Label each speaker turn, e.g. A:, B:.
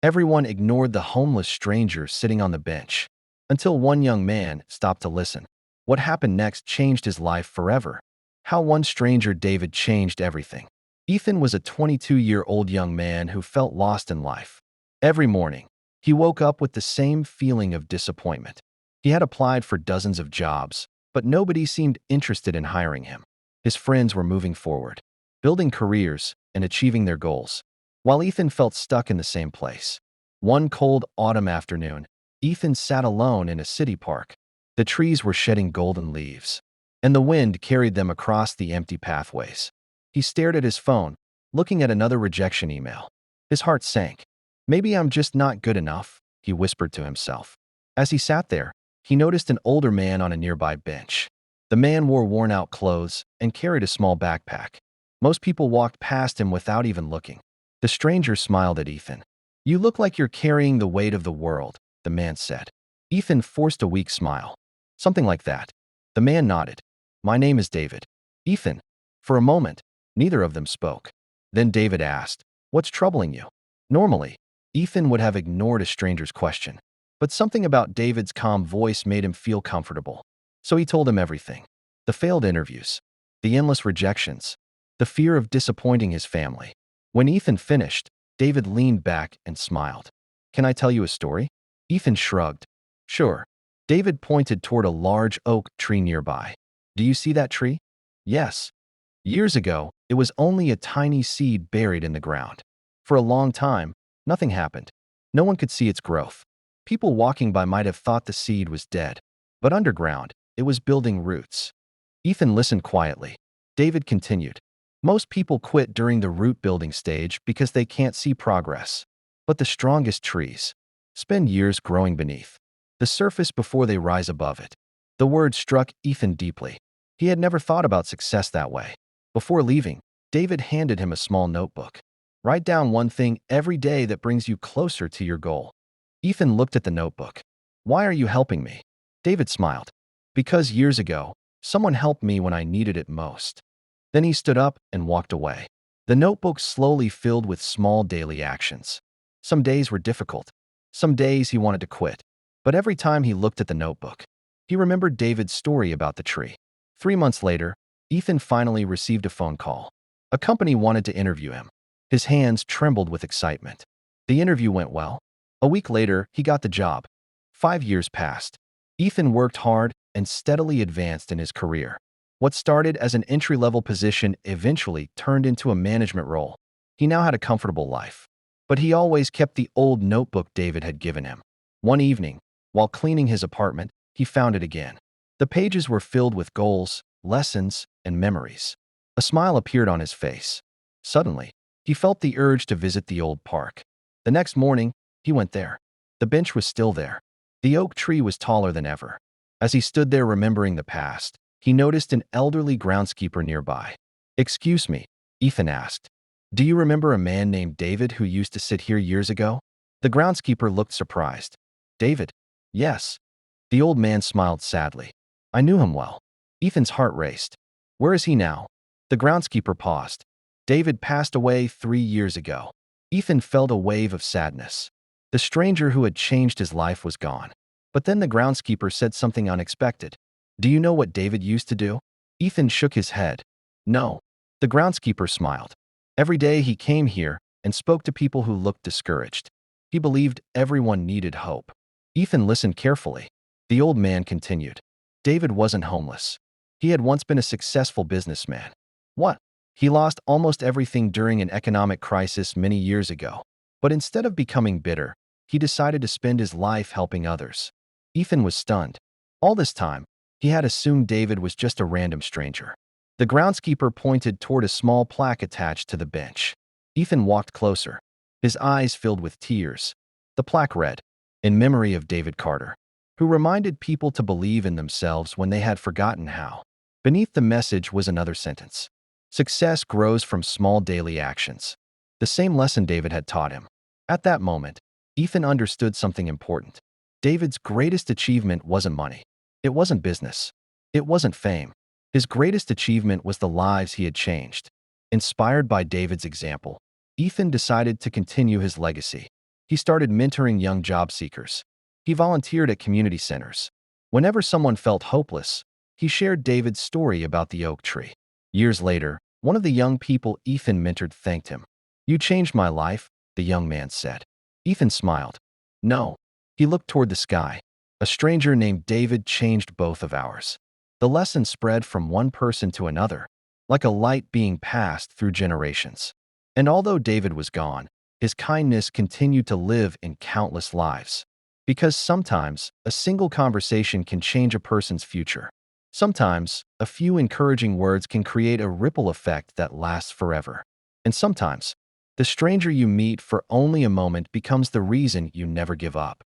A: Everyone ignored the homeless stranger sitting on the bench, until one young man stopped to listen. What happened next changed his life forever. How one stranger, David, changed everything. Ethan was a 22-year-old young man who felt lost in life. Every morning, he woke up with the same feeling of disappointment. He had applied for dozens of jobs, but nobody seemed interested in hiring him. His friends were moving forward, building careers and achieving their goals, while Ethan felt stuck in the same place. One cold autumn afternoon, Ethan sat alone in a city park. The trees were shedding golden leaves, and the wind carried them across the empty pathways. He stared at his phone, looking at another rejection email. His heart sank. "Maybe I'm just not good enough," he whispered to himself. As he sat there, he noticed an older man on a nearby bench. The man wore worn-out clothes and carried a small backpack. Most people walked past him without even looking. The stranger smiled at Ethan. "You look like you're carrying the weight of the world," the man said. Ethan forced a weak smile. "Something like that." The man nodded. "My name is David." "Ethan." For a moment, neither of them spoke. Then David asked, "What's troubling you?" Normally, Ethan would have ignored a stranger's question, but something about David's calm voice made him feel comfortable. So he told him everything. The failed interviews, the endless rejections, the fear of disappointing his family. When Ethan finished, David leaned back and smiled. "Can I tell you a story?" Ethan shrugged. "Sure." David pointed toward a large oak tree nearby. "Do you see that tree?" "Yes." Years ago, it was only a tiny seed buried in the ground. For a long time, nothing happened. No one could see its growth. People walking by might have thought the seed was dead, but underground, it was building roots. Ethan listened quietly. David continued. "Most people quit during the root-building stage because they can't see progress. But the strongest trees spend years growing beneath the surface before they rise above it." The word struck Ethan deeply. He had never thought about success that way. Before leaving, David handed him a small notebook. "Write down one thing every day that brings you closer to your goal." Ethan looked at the notebook. "Why are you helping me?" David smiled. "Because years ago, someone helped me when I needed it most." Then he stood up and walked away. The notebook slowly filled with small daily actions. Some days were difficult. Some days he wanted to quit. But every time he looked at the notebook, he remembered David's story about the tree. 3 months later, Ethan finally received a phone call. A company wanted to interview him. His hands trembled with excitement. The interview went well. A week later, he got the job. 5 years passed. Ethan worked hard and steadily advanced in his career. What started as an entry-level position eventually turned into a management role. He now had a comfortable life. But he always kept the old notebook David had given him. One evening, while cleaning his apartment, he found it again. The pages were filled with goals, lessons, and memories. A smile appeared on his face. Suddenly, he felt the urge to visit the old park. The next morning, he went there. The bench was still there. The oak tree was taller than ever. As he stood there remembering the past, he noticed an elderly groundskeeper nearby. "Excuse me," Ethan asked. "Do you remember a man named David who used to sit here years ago?" The groundskeeper looked surprised. "David?" "Yes." The old man smiled sadly. "I knew him well." Ethan's heart raced. "Where is he now?" The groundskeeper paused. "David passed away 3 years ago." Ethan felt a wave of sadness. The stranger who had changed his life was gone. But then the groundskeeper said something unexpected. "Do you know what David used to do?" Ethan shook his head. "No." The groundskeeper smiled. "Every day he came here and spoke to people who looked discouraged. He believed everyone needed hope." Ethan listened carefully. The old man continued. "David wasn't homeless. He had once been a successful businessman." "What?" "He lost almost everything during an economic crisis many years ago. But instead of becoming bitter, he decided to spend his life helping others." Ethan was stunned. All this time, he had assumed David was just a random stranger. The groundskeeper pointed toward a small plaque attached to the bench. Ethan walked closer. His eyes filled with tears. The plaque read, "In memory of David Carter, who reminded people to believe in themselves when they had forgotten how." Beneath the message was another sentence. "Success grows from small daily actions." The same lesson David had taught him. At that moment, Ethan understood something important. David's greatest achievement wasn't money. It wasn't business. It wasn't fame. His greatest achievement was the lives he had changed. Inspired by David's example, Ethan decided to continue his legacy. He started mentoring young job seekers. He volunteered at community centers. Whenever someone felt hopeless, he shared David's story about the oak tree. Years later, one of the young people Ethan mentored thanked him. "You changed my life," the young man said. Ethan smiled. "No." He looked toward the sky. "A stranger named David changed both of ours." The lesson spread from one person to another, like a light being passed through generations. And although David was gone, his kindness continued to live in countless lives. Because sometimes, a single conversation can change a person's future. Sometimes, a few encouraging words can create a ripple effect that lasts forever. And sometimes, the stranger you meet for only a moment becomes the reason you never give up.